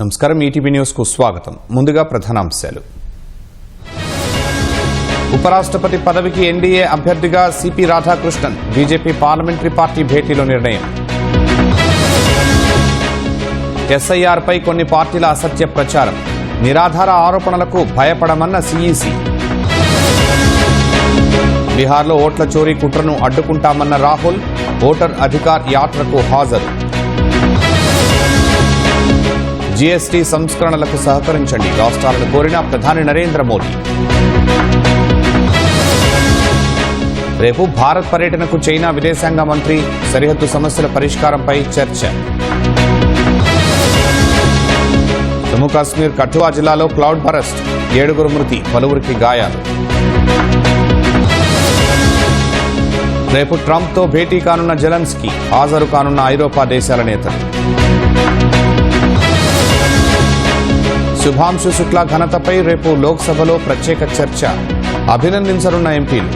నమస్కారం ETV news కు స్వాగతం. ముందుగా ప్రధానాంశాలు. ఉపరాష్ట్రపతి పదవికి ఎన్డీఏ అభ్యర్థిగా CP Radhakrishnan, BJP parliamentary party భేటీలో నిర్ణయం. ఎస్ఐఆర్ పై కొన్ని పార్టీల అసత్య ప్రచారం, నిరాధార ఆరోపణలకు భయపడమన్న సీఈసీ. బీహార్లో ఓట్ల చోరీ కుట్రను అడ్డుకుంటామన్న రాహుల్, ఓటర్ అధికార్ యాత్రకు హాజరు. జీఎస్టీ సంస్కరణలకు సహకరించండి, రాష్ట్రాలను కోరిన ప్రధాని నరేంద్ర మోదీ. రేపు భారత్ పర్యటనకు చైనా విదేశాంగ మంత్రి, సరిహద్దు సమస్యల పరిష్కారంపై చర్చ. జమ్మూ కాశ్మీర్ కఠువా జిల్లాలో క్లౌడ్ బరస్ట్, 7 మృతి, పలువురికి గాయాలు. రేపు ట్రంప్తో భేటీ కానున్న జెలెన్స్కీ, హాజరు కానున్న ఐరోపా దేశాల నేతలు. శుభాంశు శుక్లా ఘనతపై రేపు లోక్సభలో ప్రత్యేక చర్చ, అభినందించనున్న ఎంపీలు.